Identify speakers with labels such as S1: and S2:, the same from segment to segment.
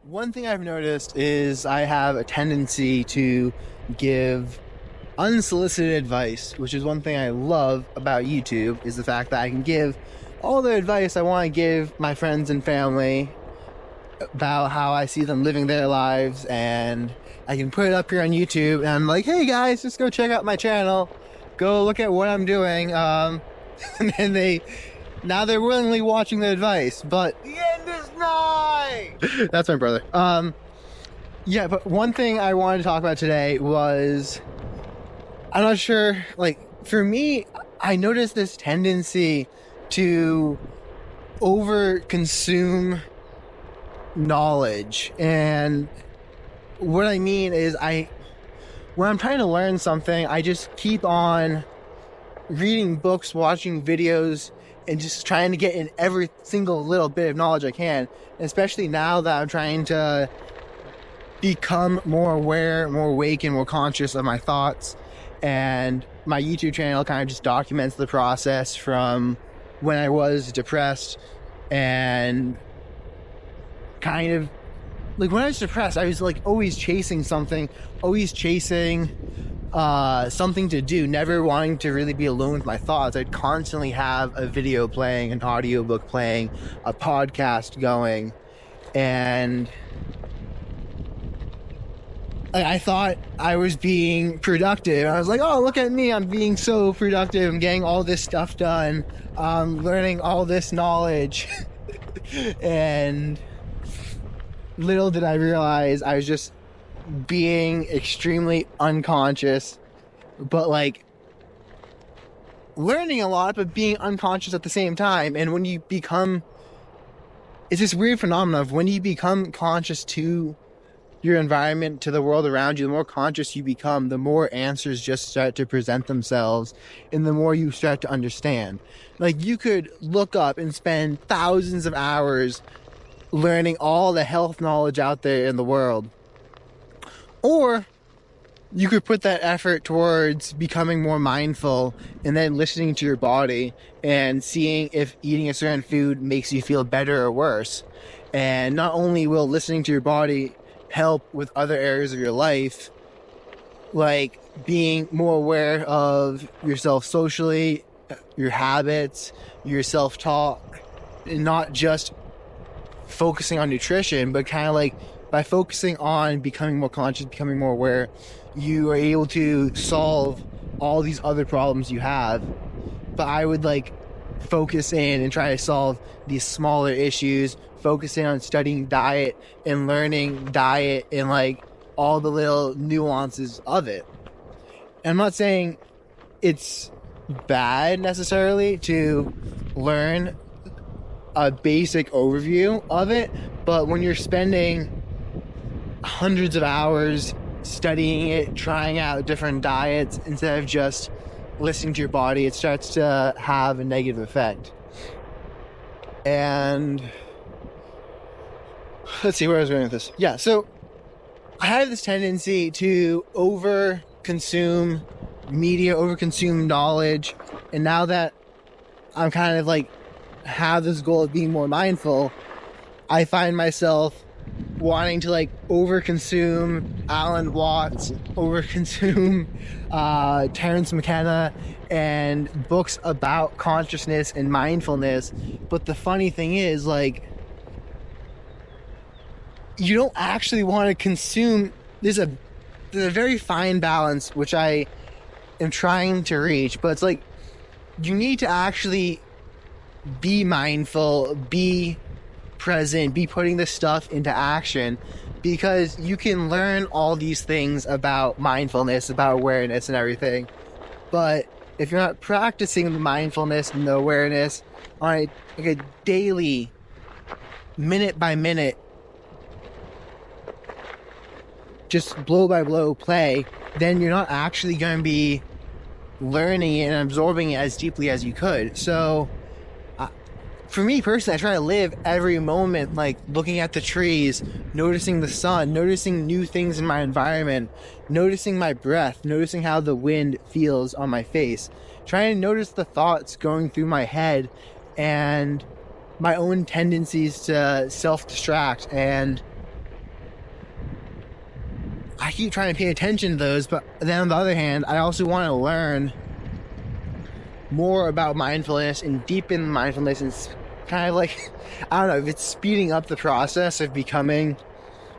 S1: One thing I've noticed is I have a tendency to give unsolicited advice, which is one thing I love about YouTube, is the fact that I can give all the advice I want to give my friends and family about how I see them living their lives, and I can put it up here on YouTube, and I'm like, hey guys, just go check out my channel, go look at what I'm doing, and then now they're willingly watching the advice, but the end is nigh! That's my brother. Yeah, but one thing I wanted to talk about today was, I'm not sure, like, for me, I noticed this tendency to over consume knowledge. And what I mean is, when I'm trying to learn something, I just keep on reading books, watching videos, and just trying to get in every single little bit of knowledge I can. And especially now that I'm trying to become more aware, more awake, and more conscious of my thoughts. And my YouTube channel kind of just documents the process from when I was depressed, and kind of like when I was depressed, I was like always chasing something, always chasing something to do, never wanting to really be alone with my thoughts. I'd constantly have a video playing, an audiobook playing, a podcast going, and I thought I was being productive. I was like, oh, look at me, I'm being so productive, I'm getting all this stuff done, learning all this knowledge. And little did I realize I was just being extremely unconscious, but like learning a lot, but being unconscious at the same time. And when you become, it's this weird phenomenon of when you become conscious to your environment, to the world around you, the more conscious you become, the more answers just start to present themselves, and the more you start to understand. Like, you could look up and spend thousands of hours learning all the health knowledge out there in the world, or you could put that effort towards becoming more mindful and then listening to your body and seeing if eating a certain food makes you feel better or worse. And not only will listening to your body help with other areas of your life, like being more aware of yourself socially, your habits, your self-talk, and not just focusing on nutrition, but kind of like by focusing on becoming more conscious, becoming more aware, you are able to solve all these other problems you have. But I would like focus in and try to solve these smaller issues, focusing on studying diet and learning diet and like all the little nuances of it. And I'm not saying it's bad necessarily to learn a basic overview of it, but when you're spending hundreds of hours studying it, trying out different diets instead of just listening to your body, it starts to have a negative effect. And let's see where I was going with this. Yeah, so I have this tendency to over consume media, over consume knowledge, and now that I'm kind of like have this goal of being more mindful, I find myself wanting to like over consume Alan Watts, over consume Terrence McKenna and books about consciousness and mindfulness. But the funny thing is, like, you don't actually want to consume. There's a very fine balance which I am trying to reach, but it's like you need to actually be mindful, be present, be putting this stuff into action, because you can learn all these things about mindfulness, about awareness and everything, but if you're not practicing the mindfulness and the awareness on a daily, minute by minute, just blow by blow play, then you're not actually going to be learning it and absorbing it as deeply as you could. So for me personally, I try to live every moment like looking at the trees, noticing the sun, noticing new things in my environment, noticing my breath, noticing how the wind feels on my face, trying to notice the thoughts going through my head and my own tendencies to self-distract and keep trying to pay attention to those, but then on the other hand, I also want to learn more about mindfulness and deepen mindfulness, and kind of like, I don't know, if it's speeding up the process of becoming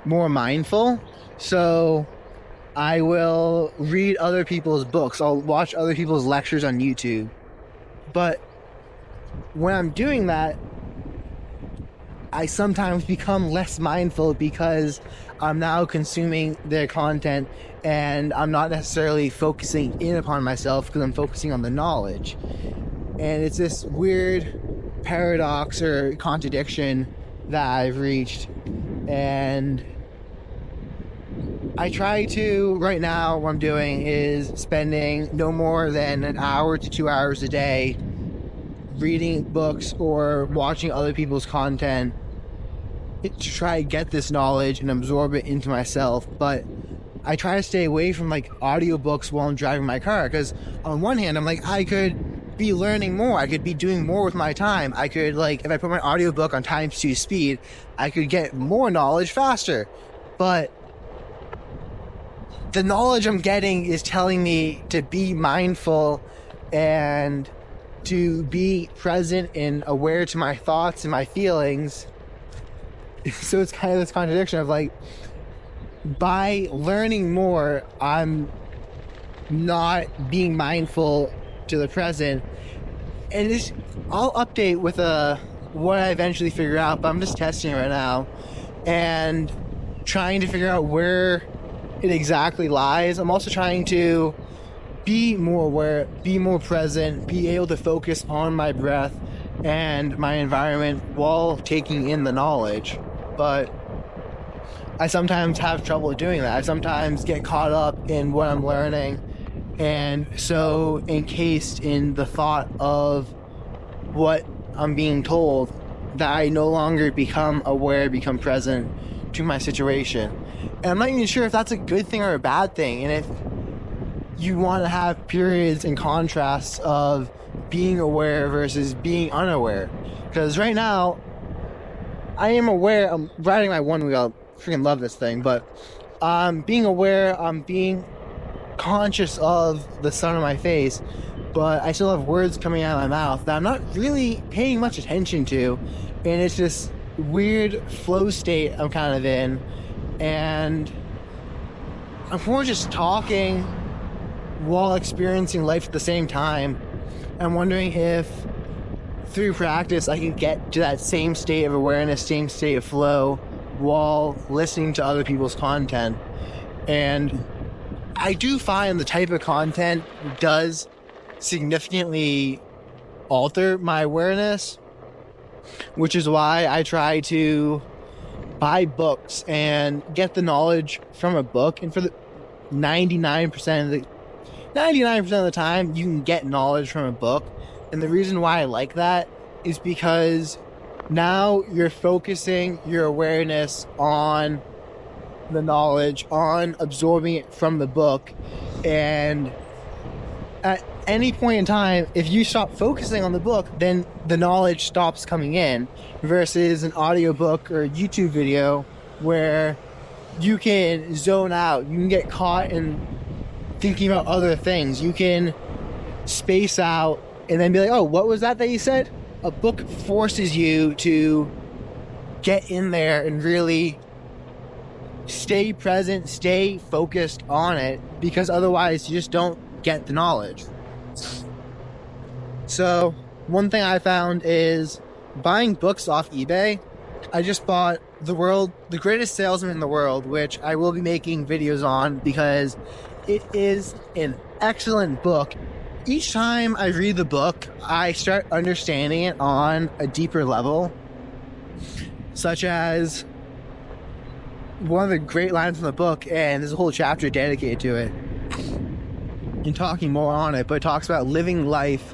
S1: more mindful. So I will read other people's books, I'll watch other people's lectures on YouTube. But when I'm doing that, I sometimes become less mindful because I'm now consuming their content and I'm not necessarily focusing in upon myself because I'm focusing on the knowledge. And it's this weird paradox or contradiction that I've reached. And I try to, right now, what I'm doing is spending no more than an hour to 2 hours a day reading books or watching other people's content to try to get this knowledge and absorb it into myself. But I try to stay away from like audiobooks while I'm driving my car, because on one hand I'm like, I could be learning more, I could be doing more with my time. I could, like, if I put my audiobook on ×2 speed, I could get more knowledge faster. But the knowledge I'm getting is telling me to be mindful and to be present and aware to my thoughts and my feelings. So it's kind of this contradiction of like, by learning more, I'm not being mindful to the present. And this, I'll update with what I eventually figure out, but I'm just testing it right now and trying to figure out where it exactly lies. I'm also trying to be more aware, be more present, be able to focus on my breath and my environment while taking in the knowledge. But I sometimes have trouble doing that. I sometimes get caught up in what I'm learning and so encased in the thought of what I'm being told that I no longer become aware, become present to my situation. And I'm not even sure if that's a good thing or a bad thing, and if you want to have periods and contrasts of being aware versus being unaware. Because right now, I am aware, I'm riding my one wheel, I freaking love this thing, but I'm being aware, I'm being conscious of the sun on my face, but I still have words coming out of my mouth that I'm not really paying much attention to, and it's this weird flow state I'm kind of in, and I'm more just talking while experiencing life at the same time. I'm wondering if through practice I can get to that same state of awareness, same state of flow while listening to other people's content. And I do find the type of content does significantly alter my awareness, which is why I try to buy books and get the knowledge from a book. And for the 99% of the time, you can get knowledge from a book. And the reason why I like that is because now you're focusing your awareness on the knowledge, on absorbing it from the book. And at any point in time, if you stop focusing on the book, then the knowledge stops coming in, versus an audiobook or a YouTube video where you can zone out, you can get caught in thinking about other things, you can space out and then be like, oh, what was that you said? A book forces you to get in there and really stay present, stay focused on it, because otherwise you just don't get the knowledge. So one thing I found is buying books off eBay. I just bought The Greatest Salesman in the World, which I will be making videos on because it is an excellent book. Each time I read the book, I start understanding it on a deeper level, such as one of the great lines from the book, and there's a whole chapter dedicated to it, and talking more on it, but it talks about living life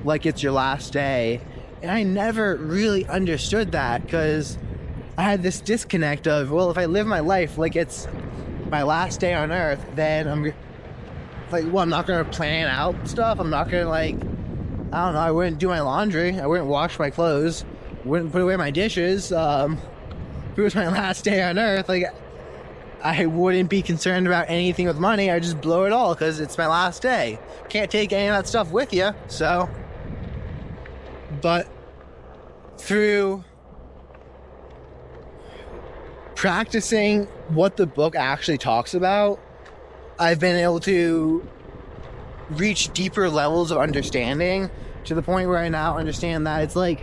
S1: like it's your last day. And I never really understood that, because I had this disconnect of, well, if I live my life like it's my last day on earth, then I'm like, well, I'm not going to plan out stuff. I'm not going to, like, I don't know, I wouldn't do my laundry. I wouldn't wash my clothes. Wouldn't put away my dishes. If it was my last day on earth, like, I wouldn't be concerned about anything with money. I just blow it all because it's my last day. Can't take any of that stuff with you. So, but through practicing what the book actually talks about, I've been able to reach deeper levels of understanding to the point where I now understand that it's like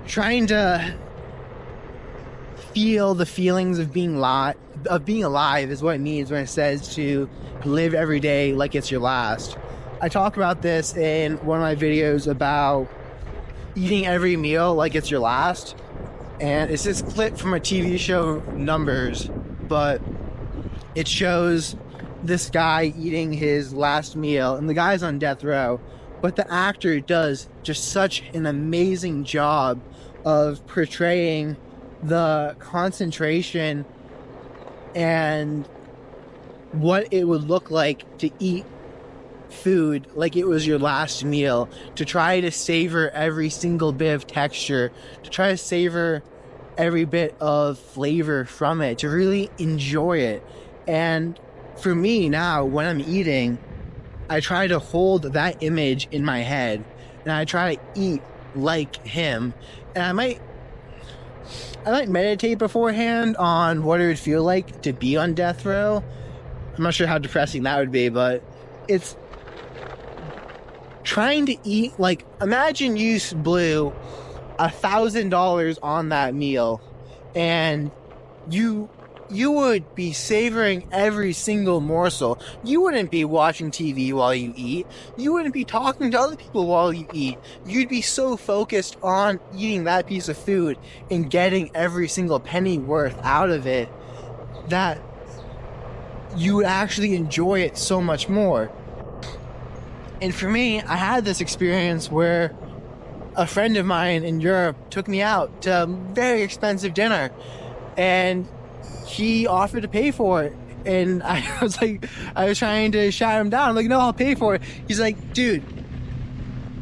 S1: trying to feel the feelings of being alive is what it means when it says to live every day like it's your last. I talk about this in one of my videos about eating every meal like it's your last, and it's this clip from a TV show, Numbers, but it shows this guy eating his last meal, and the guy's on death row, but the actor does just such an amazing job of portraying the concentration and what it would look like to eat food like it was your last meal, to try to savor every single bit of texture, to try to savor every bit of flavor from it, to really enjoy it. And for me now, when I'm eating, I try to hold that image in my head, and I try to eat like him. And I might meditate beforehand on what it would feel like to be on death row. I'm not sure how depressing that would be, but it's trying to eat like, imagine you blew $1,000 on that meal, and you would be savoring every single morsel. You wouldn't be watching TV while you eat. You wouldn't be talking to other people while you eat. You'd be so focused on eating that piece of food and getting every single penny worth out of it that you would actually enjoy it so much more. And for me, I had this experience where a friend of mine in Europe took me out to a very expensive dinner, and he offered to pay for it. And I was trying to shout him down. I'm like, no, I'll pay for it. He's like, dude,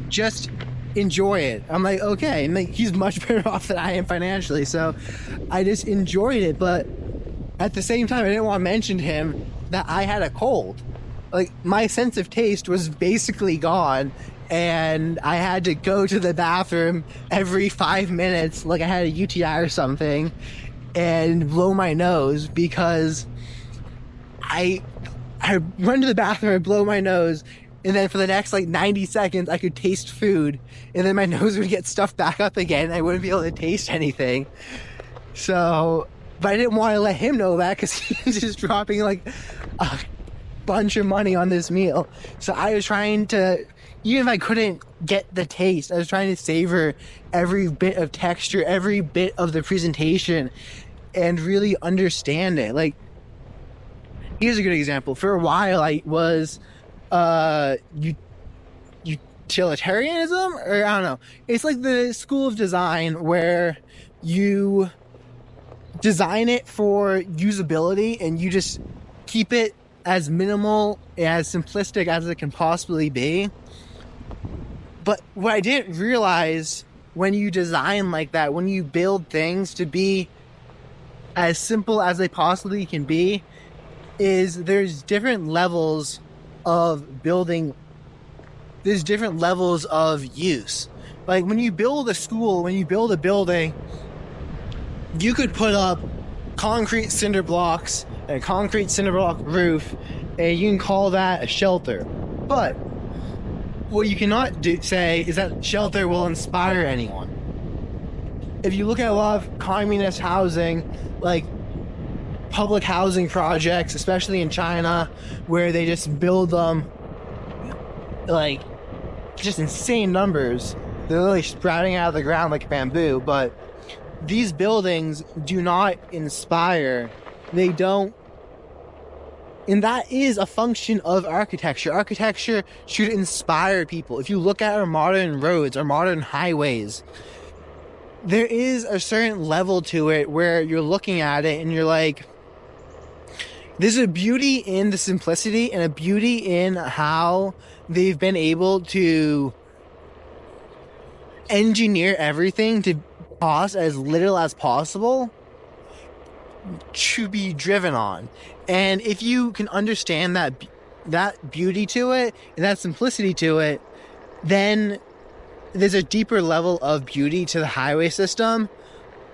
S1: just enjoy it. I'm like, okay. And like, he's much better off than I am financially. So I just enjoyed it. But at the same time, I didn't want to mention to him that I had a cold. Like, my sense of taste was basically gone, and I had to go to the bathroom every 5 minutes like I had a UTI or something and blow my nose, because I run to the bathroom and blow my nose, and then for the next like 90 seconds I could taste food, and then my nose would get stuffed back up again and I wouldn't be able to taste anything. So, but I didn't want to let him know that, because he's just dropping like a bunch of money on this meal. So I was trying to, even if I couldn't get the taste, I was trying to savor every bit of texture, every bit of the presentation, and really understand it. Like, here's a good example. For a while, I was utilitarianism, or I don't know. It's like the school of design where you design it for usability and you just keep it as minimal, as simplistic as it can possibly be. But what I didn't realize, when you design like that, when you build things to be as simple as they possibly can be, is there's different levels of building. There's different levels of use. Like, when you build a school, when you build a building, you could put up concrete cinder blocks and a concrete cinder block roof, and you can call that a shelter. But what you cannot say is that shelter will inspire anyone. If you look at a lot of communist housing, like public housing projects, especially in China, where they just build them like just insane numbers, they're literally sprouting out of the ground like bamboo. But these buildings do not inspire. They don't. And that is a function of architecture. Architecture should inspire people. If you look at our modern roads, our modern highways, there is a certain level to it where you're looking at it and you're like, there's a beauty in the simplicity and a beauty in how they've been able to engineer everything to cost as little as possible. to be driven on. And if you can understand that beauty to it and that simplicity to it, then there's a deeper level of beauty to the highway system.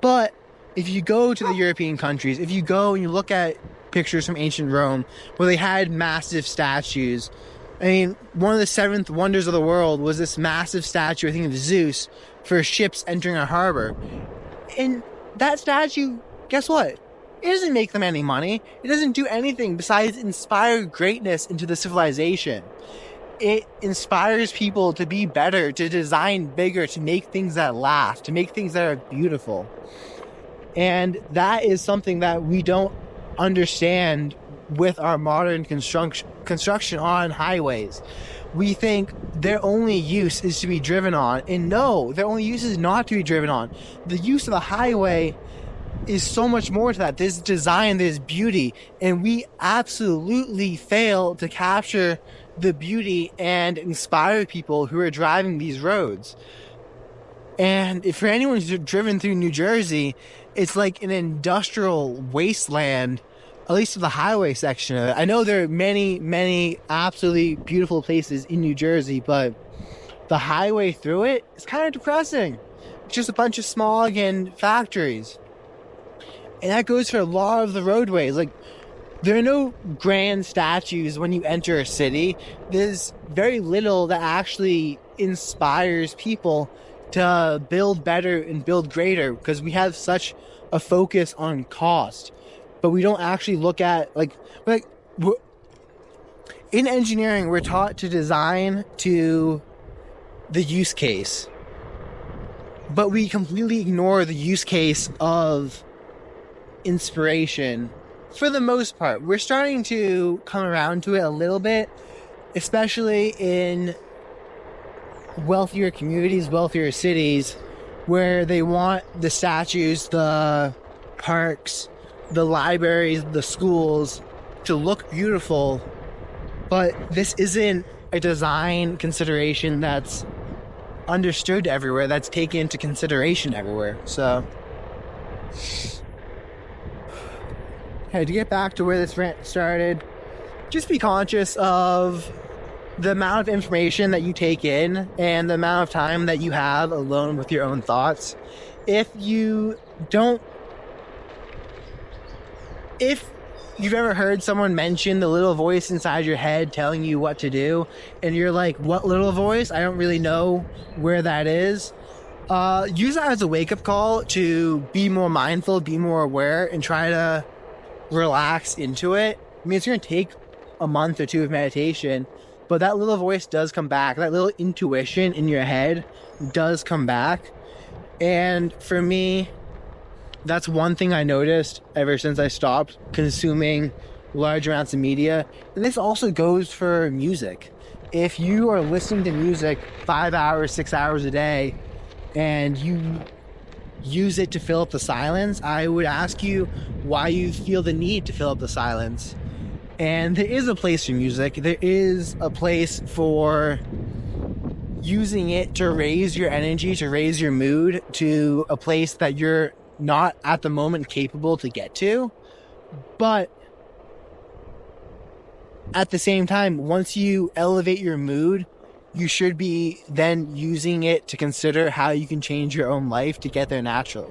S1: But if you go to the European countries, if you go and you look at pictures from ancient Rome where they had massive statues, I mean, one of the seventh wonders of the world was this massive statue, I think of Zeus, for ships entering a harbor. And that statue, guess what? It doesn't make them any money. It doesn't do anything besides inspire greatness into the civilization. It inspires people to be better, to design bigger, to make things that last, to make things that are beautiful. And that is something that we don't understand with our modern construction on highways. We think their only use is to be driven on. And no, their only use is not to be driven on. The use of a highway is so much more to that. There's design, there's beauty, and we absolutely fail to capture the beauty and inspire people who are driving these roads. And if for anyone who's driven through New Jersey, it's like an industrial wasteland, at least for the highway section of it. I know there are many, many absolutely beautiful places in New Jersey, but the highway through it is kind of depressing. It's just a bunch of smog and factories. And that goes for a lot of the roadways. Like, there are no grand statues when you enter a city. There's very little that actually inspires people to build better and build greater, because we have such a focus on cost. But we don't actually look at, in engineering, we're taught to design to the use case. But we completely ignore the use case of inspiration for the most part. We're starting to come around to it a little bit, especially in wealthier communities, wealthier cities, where they want the statues, the parks, the libraries, the schools to look beautiful. But this isn't a design consideration that's understood everywhere, that's taken into consideration everywhere. So, hey, to get back to where this rant started, just be conscious of the amount of information that you take in and the amount of time that you have alone with your own thoughts. If you've ever heard someone mention the little voice inside your head telling you what to do, and you're like, what little voice? I don't really know where that is. Use that as a wake-up call to be more mindful, be more aware, and try to relax into it. I mean, it's going to take a month or two of meditation, but that little voice does come back. That little intuition in your head does come back. And for me, that's one thing I noticed ever since I stopped consuming large amounts of media. And this also goes for music. If you are listening to music 5 hours, 6 hours a day, and you use it to fill up the silence, I would ask you why you feel the need to fill up the silence. And there is a place for music. There is a place for using it to raise your energy, to raise your mood to a place that you're not at the moment capable to get to. But at the same time, once you elevate your mood, you should be then using it to consider how you can change your own life to get there naturally.